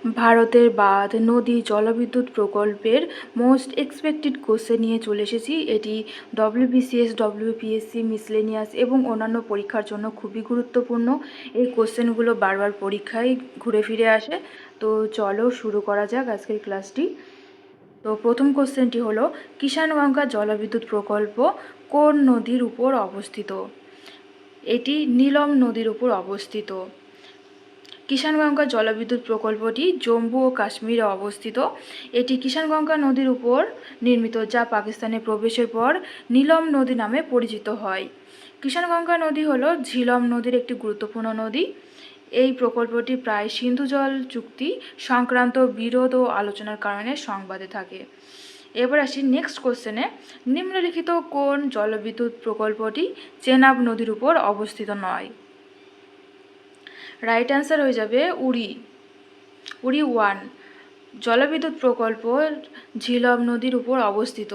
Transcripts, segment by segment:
ভারতের বাঁধ, নদী, জলবিদ্যুৎ প্রকল্পের মোস্ট এক্সপেক্টেড কোশ্চেন নিয়ে চলে এসেছি। এটি ডব্লিউবিসিএস, ডব্লিউপিএসসি, মিসলেনিয়াস এবং অন্যান্য পরীক্ষার জন্য খুবই গুরুত্বপূর্ণ। এই কোশ্চেনগুলো বারবার পরীক্ষায় ঘুরে ফিরে আসে। তো চলো শুরু করা যাক আজকের ক্লাসটি। তো প্রথম কোশ্চেনটি হলো, কিষাণগঙ্গা জলবিদ্যুৎ প্রকল্প কোন নদীর উপর অবস্থিত? এটি নীলম নদীর উপর অবস্থিত। কিষাণগঙ্গা জলবিদ্যুৎ প্রকল্পটি জম্মু ও কাশ্মীরে অবস্থিত। এটি কিষাণগঙ্গা নদীর উপর নির্মিত, যা পাকিস্তানে প্রবেশের পর নীলম নদী নামে পরিচিত হয়। কিষাণগঙ্গা নদী হল ঝিলম নদীর একটি গুরুত্বপূর্ণ নদী। এই প্রকল্পটি প্রায় সিন্ধু জল চুক্তি সংক্রান্ত বিরোধ ও আলোচনার কারণে সংবাদে থাকে। এবার আসি নেক্সট কোশ্চেনে। নিম্নলিখিত কোন জলবিদ্যুৎ প্রকল্পটি চেনাব নদীর উপর অবস্থিত নয়? রাইট অ্যান্সার হয়ে যাবে উড়ি 1। জলবিদ্যুৎ প্রকল্প ঝিলম নদীর উপর অবস্থিত।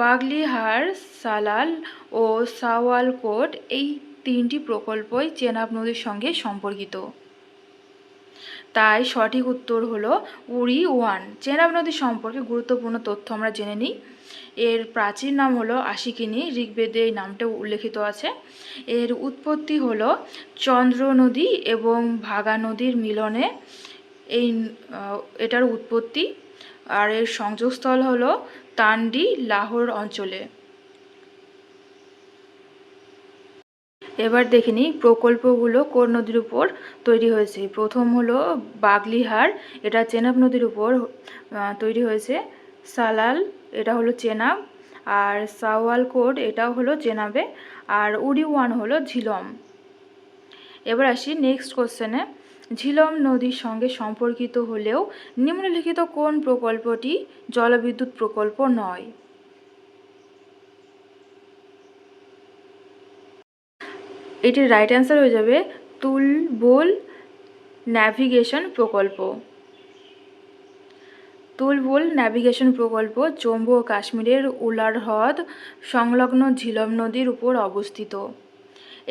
বাগলিহার, সালাল ও সাওয়ালকোট এই তিনটি প্রকল্পই চেনাব নদীর সঙ্গে সম্পর্কিত। তাই সঠিক উত্তর হলো উড়ি 1। চেনাব নদী সম্পর্কে গুরুত্বপূর্ণ তথ্য আমরা জেনে নিই। এর প্রাচীন নাম হলো আশিকিনি, ঋগ্বেদে এই নামটা উল্লেখিত আছে। এর উৎপত্তি হলো চন্দ্র নদী এবং ভাগা নদীর মিলনে এটার উৎপত্তি। আর এর সংযোগস্থল হলো তান্ডি, লাহোর অঞ্চলে। এবার দেখে নিই প্রকল্পগুলো কোন নদীর উপর তৈরি হয়েছে। প্রথম হলো বাগলিহার, এটা চেনাব নদীর উপর তৈরি হয়েছে। সালাল, এটা হলো চেনাব। আর সাওয়ালকোট, এটাও হলো চেনাবে। আর উড়ি 1 হলো ঝিলম। এবার আসি নেক্সট কোশ্চেনে। ঝিলম নদীর সঙ্গে সম্পর্কিত হলেও নিম্নলিখিত কোন প্রকল্পটি জলবিদ্যুৎ প্রকল্প নয়? এটির রাইট অ্যান্সার হয়ে যাবে তুলবুল ন্যাভিগেশন প্রকল্প। তুলবুল ন্যাভিগেশন প্রকল্প জম্মু ও কাশ্মীরের উলার হ্রদ সংলগ্ন ঝিলম নদীর উপর অবস্থিত।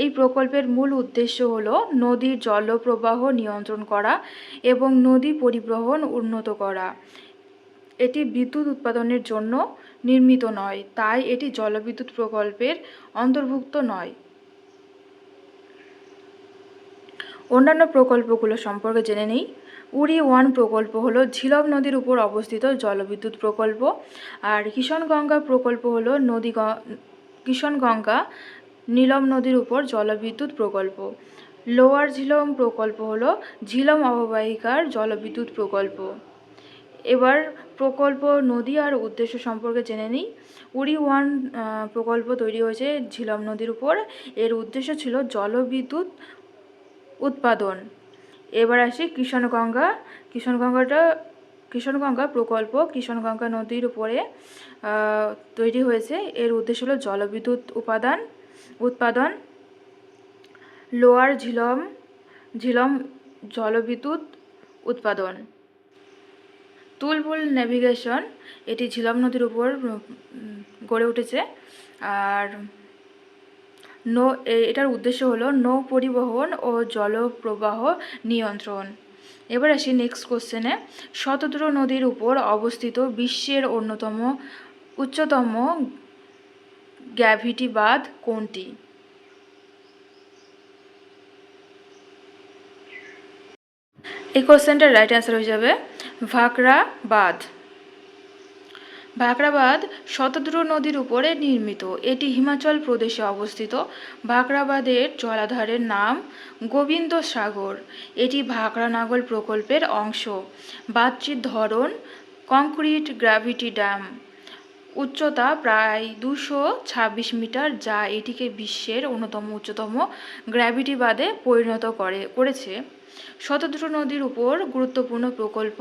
এই প্রকল্পের মূল উদ্দেশ্য হল নদীর জলপ্রবাহ নিয়ন্ত্রণ করা এবং নদী পরিবহন উন্নত করা। এটি বিদ্যুৎ উৎপাদনের জন্য নির্মিত নয়, তাই এটি জলবিদ্যুৎ প্রকল্পের অন্তর্ভুক্ত নয়। অন্যান্য প্রকল্পগুলো সম্পর্কে জেনে নিই। উড়ি 1 প্রকল্প হলো ঝিলম নদীর উপর অবস্থিত জলবিদ্যুৎ প্রকল্প। আর কিষাণগঙ্গা প্রকল্প হলো কিষাণগঙ্গা নীলম নদীর উপর জলবিদ্যুৎ প্রকল্প। লোয়ার ঝিলম প্রকল্প হলো ঝিলম অববাহিকার জলবিদ্যুৎ প্রকল্প। এবার প্রকল্প, নদী আর উদ্দেশ্য সম্পর্কে জেনে নিই। উড়ি 1 প্রকল্প তৈরি হয়েছে ঝিলম নদীর উপর। এর উদ্দেশ্য ছিল জলবিদ্যুৎ উৎপাদন। এবার আসি কিষাণগঙ্গা প্রকল্প কিষাণগঙ্গা নদীর উপরে তৈরি হয়েছে। এর উদ্দেশ্য হলো জলবিদ্যুৎ উৎপাদন। লোয়ার ঝিলম জলবিদ্যুৎ উৎপাদন। তুলবুল ন্যাভিগেশন, এটি ঝিলম নদীর উপর গড়ে উঠেছে। আর এটার উদ্দেশ্য হলো নৌ পরিবহন ও জলপ্রবাহ নিয়ন্ত্রণ। এবার আসি নেক্সট কোশ্চেনে। শতদ্রু নদীর উপর অবস্থিত বিশ্বের অন্যতম উচ্চতম গ্র্যাভিটি বাঁধ কোনটি? এই কোশ্চেনটার রাইট অ্যান্সার হয়ে যাবে ভাকরা বাঁধ। ভাকরা বাঁধ শতদ্রু নদীর উপরে নির্মিত। এটি হিমাচল প্রদেশে অবস্থিত। ভাকরা বাঁধের জলাধারের নাম গোবিন্দ সাগর। এটি ভাকরা নাগল প্রকল্পের অংশ। বাঁধটির ধরন কংক্রিট গ্র্যাভিটি ড্যাম। উচ্চতা প্রায় 226 মিটার, যা এটিকে বিশ্বের অন্যতম উচ্চতম গ্র্যাভিটি বাঁধে পরিণত করেছে। শতদ্রু নদীর উপর গুরুত্বপূর্ণ প্রকল্প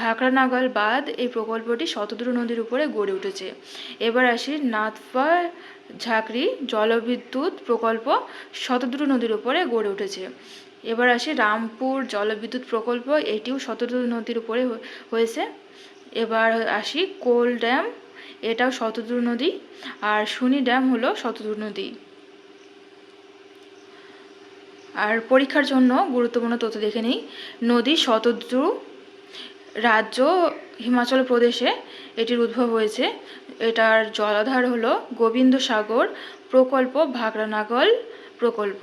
ভাকরা নাগল বাঁধ। এই প্রকল্পটি শতদ্রু নদীর উপরে গড়ে উঠেছে। এবার আসি নাথপা ঝাঁকরি জলবিদ্যুৎ প্রকল্প শতদ্রু নদীর উপরে গড়ে উঠেছে। এবার আসি রামপুর জলবিদ্যুৎ প্রকল্প, এটিও শতদ্রু নদীর উপরে হয়েছে। এবার আসি কোল ড্যাম, এটাও শতদ্রু নদী। আর সুনি ড্যাম হলো শতদ্রু নদী। আর পরীক্ষার জন্য গুরুত্বপূর্ণ তথ্য দেখে নিই। নদী শতদ্রু, রাজ্য হিমাচল প্রদেশে এটির উদ্ভব হয়েছে। এটার জলাধার হলো গোবিন্দসাগর প্রকল্প, ভাকরানাগল প্রকল্প।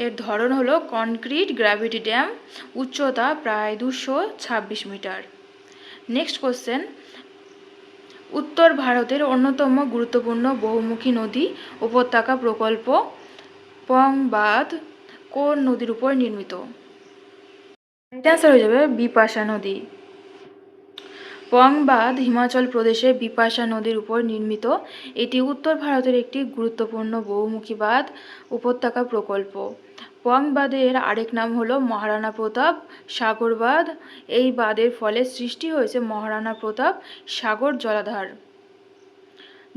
এর ধরন হলো কনক্রিট গ্র্যাভিটি ড্যাম, উচ্চতা প্রায় 226 মিটার। নেক্সট কোশ্চেন, উত্তর ভারতের অন্যতম গুরুত্বপূর্ণ বহুমুখী নদী উপত্যকা প্রকল্প পং বাঁধ কোন নদীর উপর নির্মিত? এটা অ্যান্সার হয়ে যাবে বিপাশা নদী। পং বাঁধ হিমাচল প্রদেশে বিপাশা নদীর উপর নির্মিত। এটি উত্তর ভারতের একটি গুরুত্বপূর্ণ বহুমুখী বাঁধ উপত্যকা প্রকল্প। পং বাঁধের আরেক নাম হলো মহারানা প্রতাপ সাগর বাঁধ। এই বাঁধের ফলে সৃষ্টি হয়েছে মহারানা প্রতাপ সাগর জলাধার।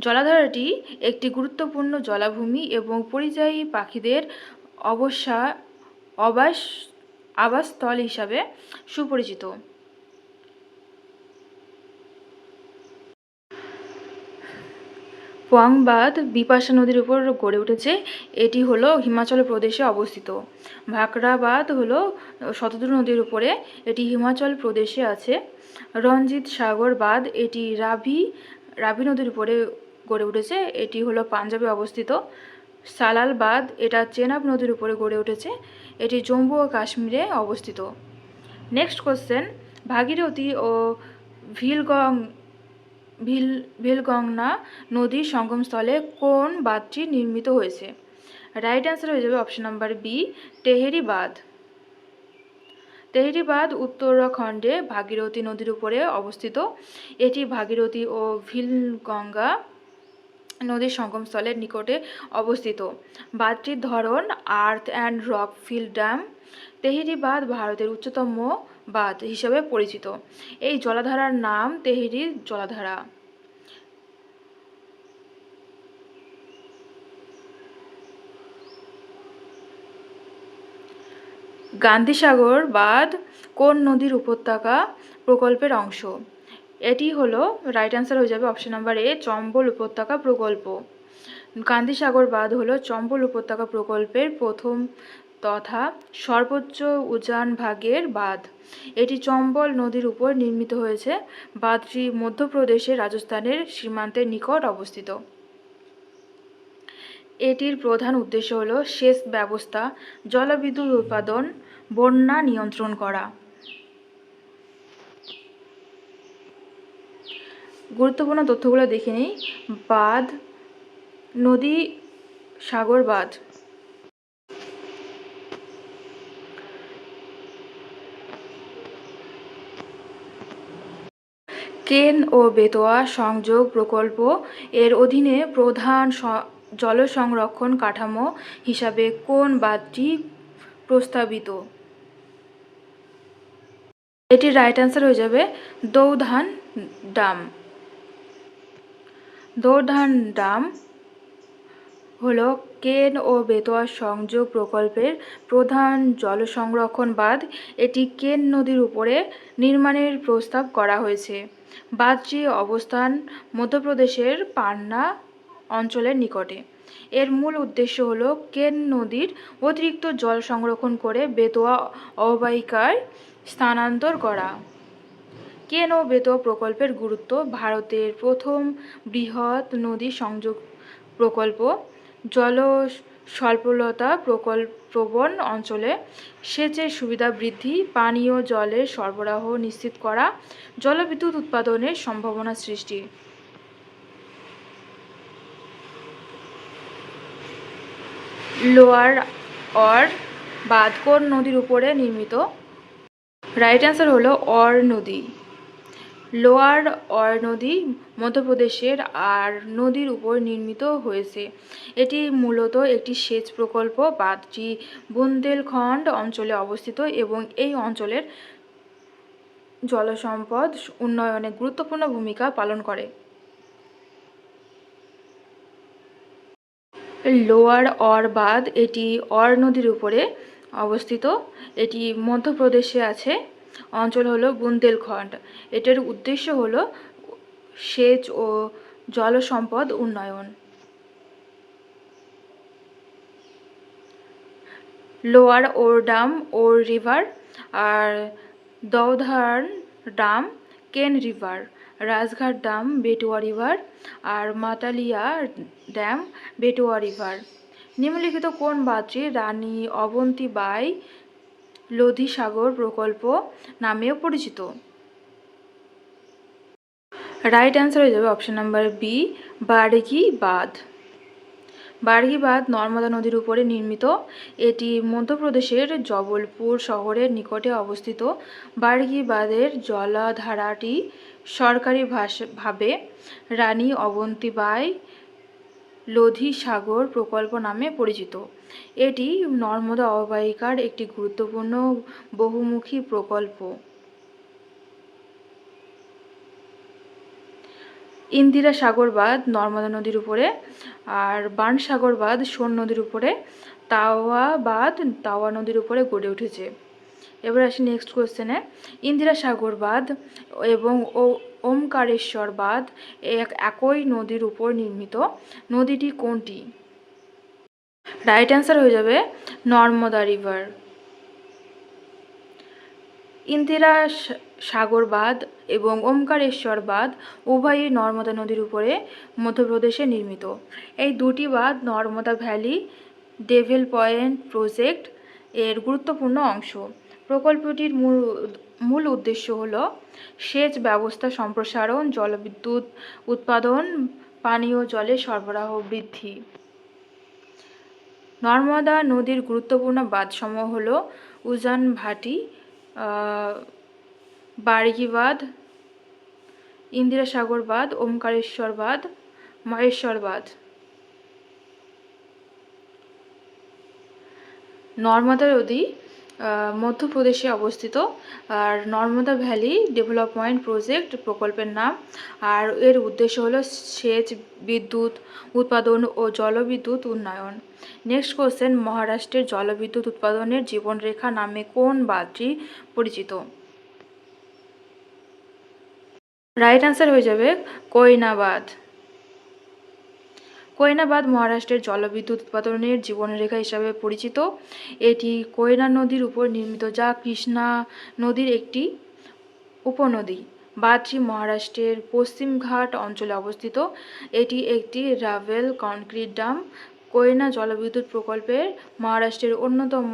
জলাধারটি একটি গুরুত্বপূর্ণ জলাভূমি এবং পরিযায়ী পাখিদের আবাসস্থল হিসাবে সুপরিচিত। পোয়াং বাঁধ বিপাশা নদীর উপর গড়ে উঠেছে। এটি হলো হিমাচল প্রদেশে অবস্থিত। ভাকরা বাঁধ হলো শতদ্রু নদীর উপরে, এটি হিমাচল প্রদেশে আছে। রঞ্জিত সাগর বাঁধ এটি রাভি নদীর উপরে গড়ে উঠেছে, এটি হলো পাঞ্জাবে অবস্থিত। সালাল বাঁধ এটা চেনাব নদীর উপরে গড়ে উঠেছে, এটি জম্মু ও কাশ্মীরে অবস্থিত। নেক্সট কোশ্চেন, ভাগীরথী ও ভিলগঙ্গা নদীর সঙ্গমস্থলে কোন বাঁধটি নির্মিত হয়েছে? রাইট অ্যান্সার হয়ে যাবে অপশন নাম্বার বি, তেহেরি বাঁধ। তেহেরি বাঁধ উত্তরাখণ্ডে ভাগীরথী নদীর উপরে অবস্থিত। এটি ভাগীরথী ও ভিলগঙ্গা নদীর সঙ্গমস্থলের নিকটে অবস্থিত। বাঁধটির ধরন earth and rock fill dam. Tehri বাঁধ ভারতের উচ্চতম বাঁধ হিসেবে পরিচিত। এই জলাধারার নাম তেহেরি জলাধারা। গান্ধীসাগর বাঁধ কোন নদীর উপত্যকা প্রকল্পের অংশ? এটি হলো রাইট অ্যান্সার হয়ে যাবে অপশন নাম্বার এ, চম্বল উপত্যকা প্রকল্প। গান্ধীসাগর বাঁধ হলো চম্বল উপত্যকা প্রকল্পের প্রথম তথা সর্বোচ্চ উজান ভাগের বাঁধ। এটি চম্বল নদীর উপর নির্মিত হয়েছে। বাঁধটি মধ্যপ্রদেশের রাজস্থানের সীমান্তের নিকট অবস্থিত। এটির প্রধান উদ্দেশ্য হলো সেচ ব্যবস্থা, জলবিদ্যুৎ উৎপাদন, বন্যা নিয়ন্ত্রণ করা। গুরুত্বপূর্ণ তথ্যগুলো দেখে নিই। বাঁধ, নদী, সাগর বাঁধ। কেন ও বেতোয়া সংযোগ প্রকল্প এর অধীনে প্রধান জল সংরক্ষণ কাঠামো হিসাবে কোন বাঁধটি প্রস্তাবিত? এটির রাইট অ্যান্সার হয়ে যাবে দৌধান ডাম। দৌধান ডাম হলো কেন ও বেতোয়া সংযোগ প্রকল্পের প্রধান জল সংরক্ষণ বাঁধ। এটি কেন নদীর উপরে নির্মাণের প্রস্তাব করা হয়েছে। বাঁধটির অবস্থান মধ্যপ্রদেশের পান্না অঞ্চলের নিকটে। এর মূল উদ্দেশ্য হলো কেন নদীর অতিরিক্ত জল সংরক্ষণ করে বেতোয়া অববাহিকায় স্থানান্তর করা। কেন ও বেতোয়া প্রকল্পের গুরুত্ব, ভারতের প্রথম বৃহৎ নদী সংযোগ প্রকল্প। জল স্বল্পলতা প্রবণ অঞ্চলে সেচের সুবিধা বৃদ্ধি, পানীয় জলের সরবরাহ নিশ্চিত করা, জলবিদ্যুৎ উৎপাদনের সম্ভাবনা সৃষ্টি। লোয়ার অর বাঁধ কোন নদীর উপরে নির্মিত? রাইট অ্যান্সার হলো অর নদী। লোয়ার অর নদী মধ্যপ্রদেশের আর নদীর উপর নির্মিত হয়েছে। এটি মূলত একটি সেচ প্রকল্প। বাঁধটি বুন্দেলখণ্ড অঞ্চলে অবস্থিত এবং এই অঞ্চলের জলসম্পদ উন্নয়নে গুরুত্বপূর্ণ ভূমিকা পালন করে। লোয়ার অর বাঁধ এটি অর নদীর উপরে অবস্থিত। এটি মধ্যপ্রদেশে আছে। অঞ্চল হলো বুন্দেলখণ্ড। এটার উদ্দেশ্য হলো সেচ ও জলসম্পদ উন্নয়ন। লোয়ার ওরডাম ওর রিভার, আর দৌধার ডাম কেন রিভার, রাজঘাট ডাম বেটুয়া রিভার, আর মাতালিয়া ড্যাম বেটুয়া রিভার। নিম্নলিখিত কোন বাঁধটি রানী অবন্তীবাই লোধি সাগর প্রকল্প নামেও পরিচিত? রাইট অ্যান্সার হয়ে যাবে অপশন নাম্বার বি, বার্গি বাঁধ। বার্গি বাঁধ নর্মদা নদীর উপরে নির্মিত। এটি মধ্যপ্রদেশের জবলপুর শহরের নিকটে অবস্থিত। বার্গি বাঁধের জলাধারটি সরকারি ভাবে রানী অবন্তীবাই লোধি সাগর প্রকল্প নামে পরিচিত। এটি নর্মদা অববাহিকার একটি গুরুত্বপূর্ণ বহুমুখী প্রকল্প। ইন্দিরা সাগর বাঁধ নর্মদা নদীর উপরে, আর বাণসাগর বাঁধ সোন নদীর উপরে, তাওয়া বাঁধ তাওয়া নদীর উপরে গড়ে উঠেছে। এবার আসি নেক্সট কোয়েশ্চেনে। ইন্দিরা সাগর বাঁধ এবং ওমকারেশ্বর বাঁধ একই নদীর উপর নির্মিত। নদীটি কোনটি? রাইট অ্যান্সার হয়ে যাবে নর্মদা রিভার। ইন্দিরা সাগর বাঁধ এবং ওমকারেশ্বর বাঁধ উভয়ই নর্মদা নদীর উপরে মধ্যপ্রদেশে নির্মিত। এই দুটি বাঁধ নর্মদা ভ্যালি ডেভেলপমেন্ট প্রজেক্ট এর গুরুত্বপূর্ণ অংশ। প্রকল্পটির মূল উদ্দেশ্য হল সেচ ব্যবস্থা সম্প্রসারণ, জলবিদ্যুৎ উৎপাদন, পানীয় জলের সরবরাহ বৃদ্ধি। নর্মদা নদীর গুরুত্বপূর্ণ বাঁধসমূহ হল উজান ভাটি, বার্গি বাঁধ, ইন্দিরা সাগর বাঁধ, ওমকারেশ্বর বাঁধ, মহেশ্বর বাঁধ। নর্মদা নদী মধ্যপ্রদেশে অবস্থিত, আর নর্মদা ভ্যালি ডেভেলপমেন্ট প্রজেক্ট প্রকল্পের নাম, আর এর উদ্দেশ্য হলো সেচ, বিদ্যুৎ উৎপাদন ও জলবিদ্যুৎ উন্নয়ন। নেক্সট কোশ্চেন, মহারাষ্ট্রের জলবিদ্যুৎ উৎপাদনের জীবনরেখা নামে কোন বাঁধটি পরিচিত? রাইট অ্যান্সার হয়ে যাবে কোয়না বাঁধ। কোয়না বাঁধ মহারাষ্ট্রের জলবিদ্যুৎ উৎপাদনের জীবনরেখা হিসাবে পরিচিত। এটি কোয়না নদীর উপর নির্মিত, যা কৃষ্ণা নদীর একটি উপনদী। বাঁধটি মহারাষ্ট্রের পশ্চিমঘাট অঞ্চলে অবস্থিত। এটি একটি রাভেল কংক্রিট ডাম। কোয়না জলবিদ্যুৎ প্রকল্পের মহারাষ্ট্রের অন্যতম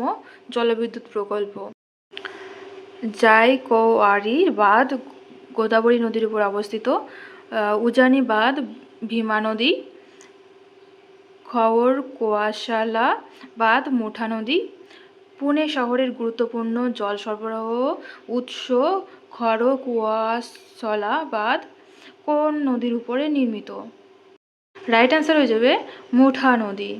জলবিদ্যুৎ প্রকল্প। জায়কওয়াড়ি বাঁধ গোদাবরী নদীর উপর অবস্থিত। উজানি বাঁধ ভীমা নদী। খড়কুয়াশালা বাঁধ মুঠা নদী। পুনে শহরের গুরুত্বপূর্ণ জল সরবরাহ উৎস খড়কুয়াশলা বাঁধ কোন নদীর উপরে নির্মিত? রাইট অ্যান্সার হয়ে যাবে মুঠা নদী।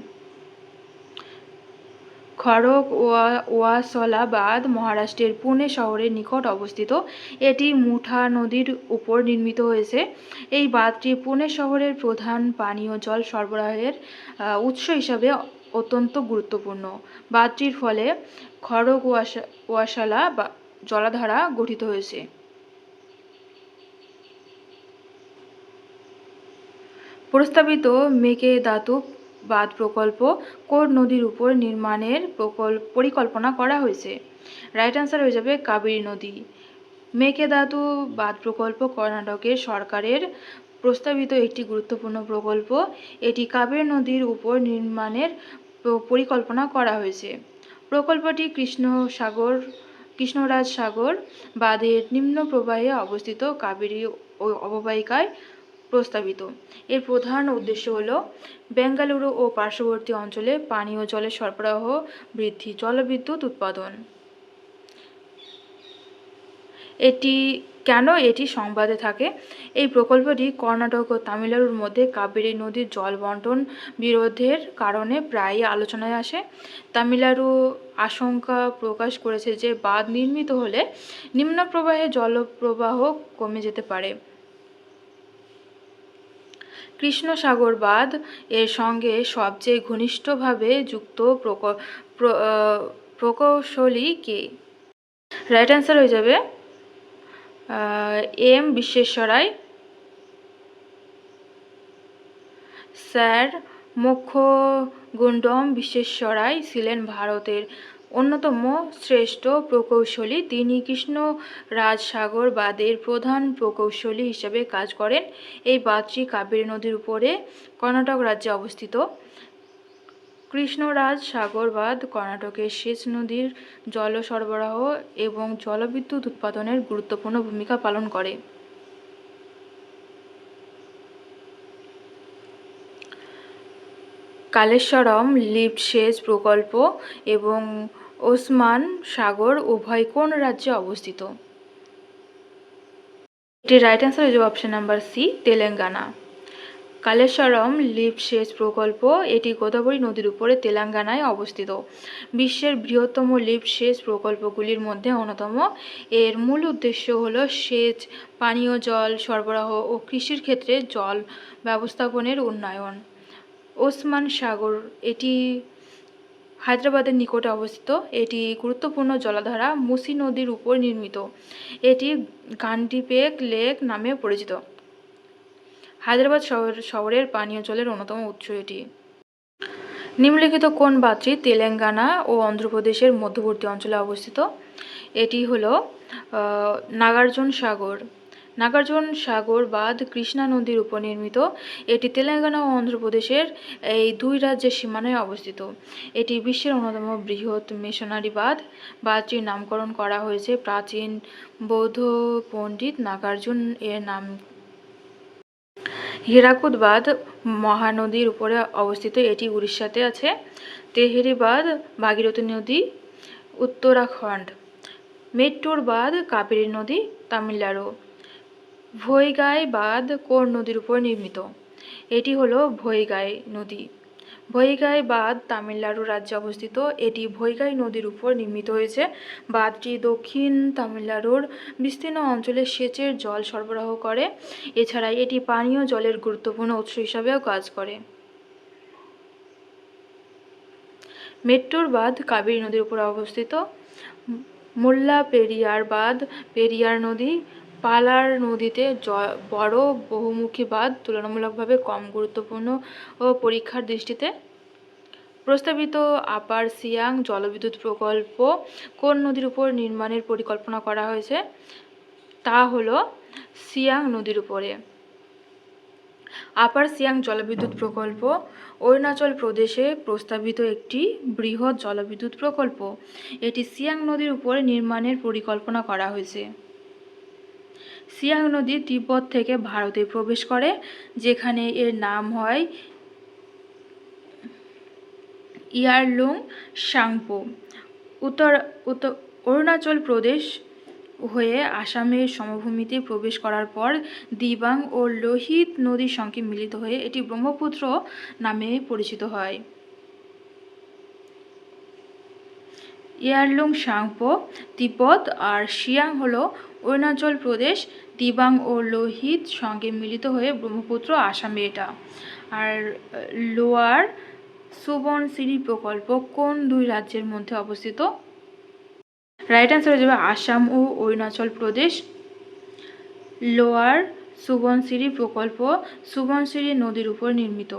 খড়কুয়াশলা বাঁধ মহারাষ্ট্রের পুনে শহরের নিকট অবস্থিত। এটি মুঠা নদীর উপর নির্মিত হয়েছে। এই বাঁধটি পুনে শহরের প্রধান পানীয় জল সরবরাহের উৎস হিসাবে অত্যন্ত গুরুত্বপূর্ণ। বাঁধটির ফলে খড়কুয়াশালা জলাধার গঠিত হয়েছে। প্রস্তাবিত মেকেদাতু বাঁধ প্রকল্প কোন নদীর উপর নির্মাণের পরিকল্পনা করা হয়েছে? রাইট অ্যান্সার হয়ে যাবে কাবেরী নদী। মেকেদাতু বাঁধ প্রকল্প কর্ণাটকের সরকারের প্রস্তাবিত একটি গুরুত্বপূর্ণ প্রকল্প। এটি কাবেরী নদীর উপর নির্মাণের পরিকল্পনা করা হয়েছে। প্রকল্পটি কৃষ্ণরাজ সাগর বাঁধের নিম্ন প্রবাহে অবস্থিত কাবেরী অববাহিকায় প্রস্তাবিত। এর প্রধান উদ্দেশ্য হল বেঙ্গালুরু ও পার্শ্ববর্তী অঞ্চলে পানীয় জলের সরবরাহ বৃদ্ধি, জলবিদ্যুৎ উৎপাদন। এটি সংবাদে থাকে। এই প্রকল্পটি কর্ণাটক ও তামিলনাড়ুর মধ্যে কাবেরী নদীর জল বন্টন বিরোধের কারণে প্রায়ই আলোচনায় আসে। তামিলনাড়ু আশঙ্কা প্রকাশ করেছে যে বাঁধ নির্মিত হলে নিম্ন প্রবাহে জলপ্রবাহ কমে যেতে পারে। কৃষ্ণ সাগর বাঁধ এর সঙ্গে সবচেয়ে ঘনিষ্ঠভাবে যুক্ত প্রকৌশলী কে? রাইট অ্যান্সার হয়ে যাবে এম বিশ্বেশ্বরায়। স্যার মোক্ষগুণ্ডম বিশ্বেশ্বরায় ছিলেন ভারতের অন্যতম শ্রেষ্ঠ প্রকৌশলী। তিনি কৃষ্ণরাজ সাগর বাঁধের প্রধান প্রকৌশলী হিসেবে কাজ করেন। এই বাঁধটি কাবেরী নদীর উপরে কর্ণাটক রাজ্যে অবস্থিত। কৃষ্ণরাজ সাগর বাঁধ কর্ণাটকের সেচ নদীর জল সরবরাহ এবং জলবিদ্যুৎ উৎপাদনের গুরুত্বপূর্ণ ভূমিকা পালন করে। কালেশ্বরম লিফট সেচ প্রকল্প এবং ওসমান সাগর উভয় কোন রাজ্যে অবস্থিত? এটির রাইট অ্যান্সার হয়ে যাবে option number C, Telangana. Kaleshwaram lift সেচ প্রকল্প এটি গোদাবরী নদীর উপরে তেলেঙ্গানায় অবস্থিত। বিশ্বের বৃহত্তম লিফট সেচ প্রকল্পগুলির মধ্যে অন্যতম। এর মূল উদ্দেশ্য হল সেচ, পানীয় জল সরবরাহ ও কৃষির ক্ষেত্রে জল ব্যবস্থাপনার উন্নয়ন। ওসমান সাগর এটি হায়দ্রাবাদের নিকটে অবস্থিত। এটি গুরুত্বপূর্ণ জলাধারা মুসি নদীর উপর নির্মিত। এটি গান্ডিপেক লেক নামে পরিচিত। হায়দ্রাবাদ শহরের পানীয় জলের অন্যতম উৎস এটি। নিম্নলিখিত কোন বাঁধটি তেলেঙ্গানা ও অন্ধ্রপ্রদেশের মধ্যবর্তী অঞ্চলে অবস্থিত? এটি হলো নাগার্জুন সাগর। নাগার্জুন সাগর বাঁধ কৃষ্ণা নদীর উপর নির্মিত। এটি তেলেঙ্গানা ও অন্ধ্রপ্রদেশের এই দুই রাজ্যের সীমানায় অবস্থিত। এটি বিশ্বের অন্যতম বৃহৎ মিশনারি বাঁধ। বাঁধটির নামকরণ করা হয়েছে প্রাচীন বৌদ্ধ পণ্ডিত নাগার্জুন এর নাম। হীরাকুদ বাঁধ মহানদীর উপরে অবস্থিত। এটি উড়িষ্যাতে আছে। তেহেরি বাঁধ ভাগীরথী নদী, উত্তরাখণ্ড। মেট্টুর বাঁধ কাবেরী নদী, তামিলনাড়ু। ভৈগাই বাঁধ কোন নদীর উপর নির্মিত? এটি হলো ভৈগাই নদী। ভৈগাই বাঁধ তামিলনাড়ু রাজ্যে অবস্থিত। এটি ভৈগাই নদীর উপর নির্মিত হয়েছে। বাঁধটি দক্ষিণ তামিলনাড়ুর বিস্তীর্ণ অঞ্চলে সেচের জল সরবরাহ করে। এছাড়া এটি পানীয় জলের গুরুত্বপূর্ণ উৎস হিসাবেও কাজ করে। মেট্টুর বাঁধ কাবেরী নদীর উপর অবস্থিত। মুল্লা পেরিয়ার বাঁধ পেরিয়ার নদী, পালার নদীতে বড় বহুমুখী বাঁধ তুলনামূলকভাবে কম গুরুত্বপূর্ণ ও পরীক্ষার দৃষ্টিতে। প্রস্তাবিত আপার সিয়াং জলবিদ্যুৎ প্রকল্প কোন নদীর উপর নির্মাণের পরিকল্পনা করা হয়েছে? তা হলো সিয়াং নদীর উপরে। আপার সিয়াং জলবিদ্যুৎ প্রকল্প অরুণাচল প্রদেশে প্রস্তাবিত একটি বৃহৎ জলবিদ্যুৎ প্রকল্প। এটি সিয়াং নদীর উপরে নির্মাণের পরিকল্পনা করা হয়েছে। সিয়াং নদী তিব্বত থেকে ভারতে প্রবেশ করে, যেখানে এর নাম হয় ইয়ারলুং সাংপো। অরুণাচল প্রদেশ হয়ে আসামের সমভূমিতে প্রবেশ করার পর দিবাং ও লোহিত নদীর সঙ্গে মিলিত হয়ে এটি ব্রহ্মপুত্র নামে পরিচিত হয়। ইয়ারলুং সাংপো তিব্বত আর সিয়াং হলো অরুণাচল প্রদেশ। দিবাং ও লোহিত সঙ্গে মিলিত হয়ে ব্রহ্মপুত্র আসামে এটা। আর লোয়ার সুবনসিরি প্রকল্প কোন দুই রাজ্যের মধ্যে অবস্থিত? রাইট অ্যান্সার হয়ে যাবে আসাম ও অরুণাচল প্রদেশ। লোয়ার সুবনসিরি প্রকল্প সুবনসিরি নদীর উপর নির্মিত।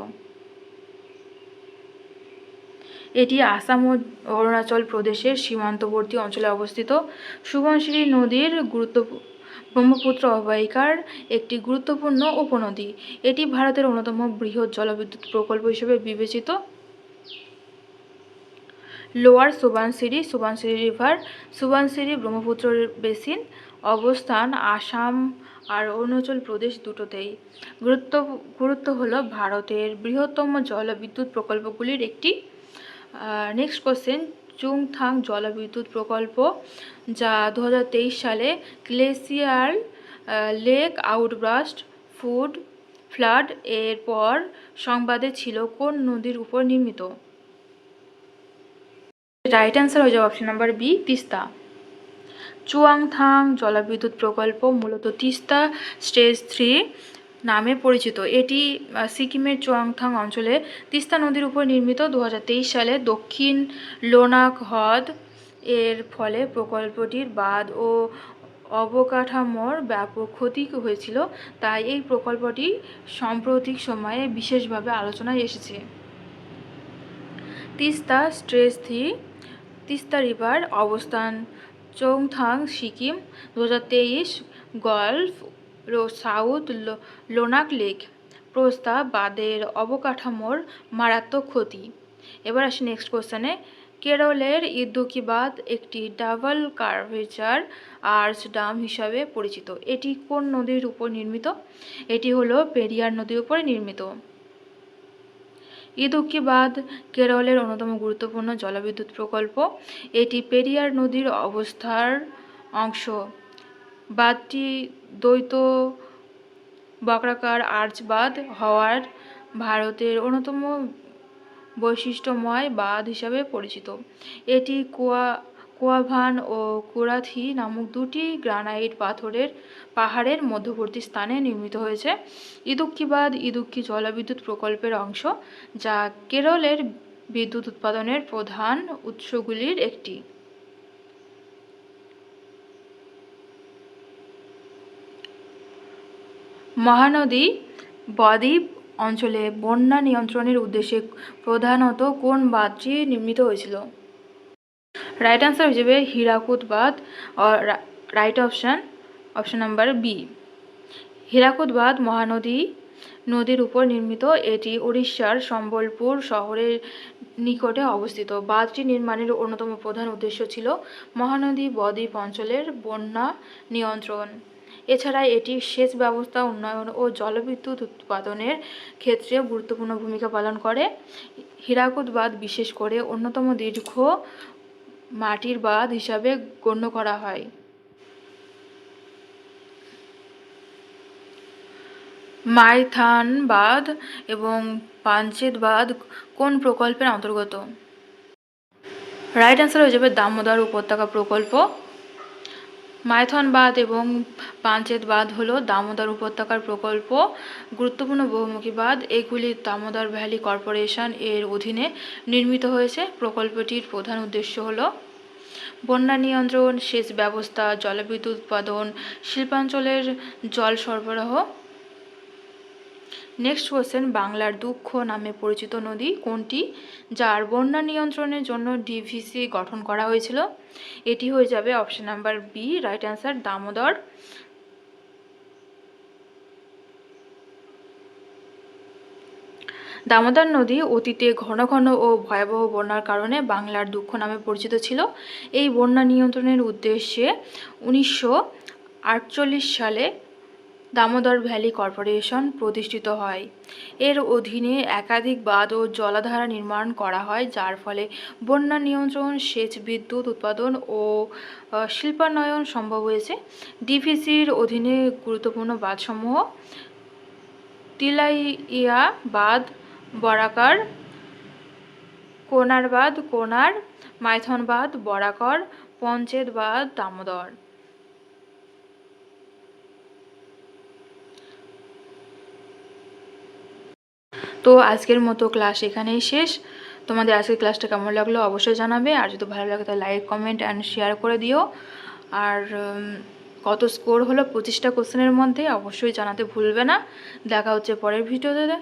এটি আসাম ও অরুণাচল প্রদেশের সীমান্তবর্তী অঞ্চলে অবস্থিত। সুবনসিরি নদীর ব্রহ্মপুত্র অববাহিকার একটি গুরুত্বপূর্ণ উপনদী। এটি ভারতের অন্যতম বৃহৎ জলবিদ্যুৎ প্রকল্প হিসেবে বিবেচিত। Lower Subansiri river Subansiri Brahmaputra basin. অবস্থান আসাম আর অরুণাচল প্রদেশ দুটোতেই। গুরুত্ব হলো ভারতের বৃহত্তম জলবিদ্যুৎ প্রকল্পগুলির একটি। নেক্সট কোশ্চেন, চুংথাং জলবিদ্যুৎ প্রকল্প যা 2023 সালে গ্লেসিয়ার লেক আউটবার্স্ট ফ্লাড এর পর সংবাদে ছিল কোন নদীর উপর নির্মিত? রাইট অ্যান্সার হয়ে যাবে অপশন নাম্বার বি, তিস্তা। চুয়াংথাং জলবিদ্যুৎ প্রকল্প মূলত তিস্তা স্টেজ 3 নামে পরিচিত। এটি সিকিমের চুয়াংথাং অঞ্চলে তিস্তা নদীর উপর নির্মিত। 2023 সালে দক্ষিণ লোনাক হ্রদ এর ফলে প্রকল্পটির বাঁধ ও অবকাঠামোর ব্যাপক ক্ষতি হয়েছিল, তাই এই প্রকল্পটি সাম্প্রতিক সময়ে বিশেষভাবে আলোচনায় এসেছে। তিস্তা স্টেজ 3 তিস্তা রিভার অবস্থান Chungthang Sikkim 2023 GLOF South Lhonak lake প্রস্তাব বাঁধের অবকাঠামোর মারাত্মক ক্ষতি। এবার আসি নেক্সট কোশ্চেনে। কেরলের ইদুক্কি বাঁধ একটি ডাবল কার্ভেচার আর্চ ডাম হিসাবে পরিচিত। এটি কোন নদীর উপর নির্মিত? এটি হলো পেরিয়ার নদীর উপর নির্মিত। ইদুক্কি বাঁধ কেরলের অন্যতম গুরুত্বপূর্ণ জলবিদ্যুৎ প্রকল্প। এটি পেরিয়ার নদীর অবস্থার অংশ। বাঁধটি দ্বৈত বক্রাকার আর্চ বাঁধ হওয়ার ভারতের অন্যতম বৈশিষ্ট্যময় বাঁধ হিসাবে পরিচিত। এটি কুয়াভান ও কুরাথি নামক দুটি গ্রানাইট পাহাড়ের মধ্যবর্তী স্থানে নির্মিত হয়েছে। ইদুক্কি বাঁধ ইদুক্কি জলবিদ্যুৎ প্রকল্পের অংশ, যা কেরলের বিদ্যুৎ উৎপাদনের প্রধান উৎসগুলির একটি। মহানদী বদ্বীপ অঞ্চলে বন্যা নিয়ন্ত্রণের উদ্দেশ্যে প্রধানত কোন বাঁধটি নির্মিত হয়েছিল? রাইট আনসার হিসেবে হীরাকুদ বাঁধ। Right option number B. Hirakud বাঁধ মহানদী নদীর উপর নির্মিত। এটি উড়িষ্যার সম্বলপুর শহরের নিকটে অবস্থিত। বাঁধটি নির্মাণের অন্যতম প্রধান উদ্দেশ্য ছিল মহানদী বদ্বীপ অঞ্চলের বন্যা নিয়ন্ত্রণ। এছাড়া এটি সেচ ব্যবস্থা উন্নয়ন ও জলবিদ্যুৎ উৎপাদনের ক্ষেত্রে গুরুত্বপূর্ণ ভূমিকা পালন করে। হীরাকুদ বাঁধ বিশেষ করে অন্যতম দীর্ঘ মাটির বাঁধ হিসাবে গণ্য করা হয়। মাইথান বাঁধ এবং পাঞ্চেত বাঁধ কোন প্রকল্পের অন্তর্গত? রাইট আনসার হয়ে যাবে দামোদর উপত্যকা প্রকল্প। মাইথন বাঁধ এবং পাঞ্চেত বাঁধ হলো দামোদর উপত্যকার প্রকল্প, গুরুত্বপূর্ণ বহুমুখী বাঁধ। এগুলি দামোদর ভ্যালি কর্পোরেশন এর অধীনে নির্মিত হয়েছে। প্রকল্পটির প্রধান উদ্দেশ্য হলো বন্যা নিয়ন্ত্রণ, সেচ ব্যবস্থা, জলবিদ্যুৎ উৎপাদন, শিল্পাঞ্চলের জল সরবরাহ। Next question. বাংলার দুঃখ নামে পরিচিত নদী কোনটি, যার বন্যা নিয়ন্ত্রণের জন্য ডিভিসি গঠন করা হয়েছিল? এটি হয়ে যাবে option number B. Right answer Damodar. Damodar নদী অতীতে ঘন ঘন ও ভয়াবহ বন্যার কারণে বাংলার দুঃখ নামে পরিচিত ছিল। এই বন্যা নিয়ন্ত্রণের উদ্দেশ্যে 1948 সালে দামোদর ভ্যালি কর্পোরেশন প্রতিষ্ঠিত হয়। এর অধীনে একাধিক বাঁধ ও জলাধার নির্মাণ করা হয়, যার ফলে বন্যা নিয়ন্ত্রণ, সেচ, বিদ্যুৎ উৎপাদন ও শিল্পায়ন সম্ভব হয়েছে। ডিভিসির অধীনে গুরুত্বপূর্ণ বাঁধসমূহ তিলাইয়া বাঁধ বরাকর, কোনার বাঁধ কোনার, মাইথন বাঁধ বরাকর, পঞ্চেত বাঁধ দামোদর। তো আজকের মতো ক্লাস এখানেই শেষ। তোমাদের আজকের ক্লাসটা কেমন লাগলো অবশ্যই জানাবে, আর যদি ভালো লাগে তাহলে লাইক, কমেন্ট অ্যান্ড শেয়ার করে দিও। আর কত স্কোর হলো 25টা কোশ্চেনের মধ্যে অবশ্যই জানাতে ভুলবে না। দেখা হচ্ছে পরের ভিডিওতে।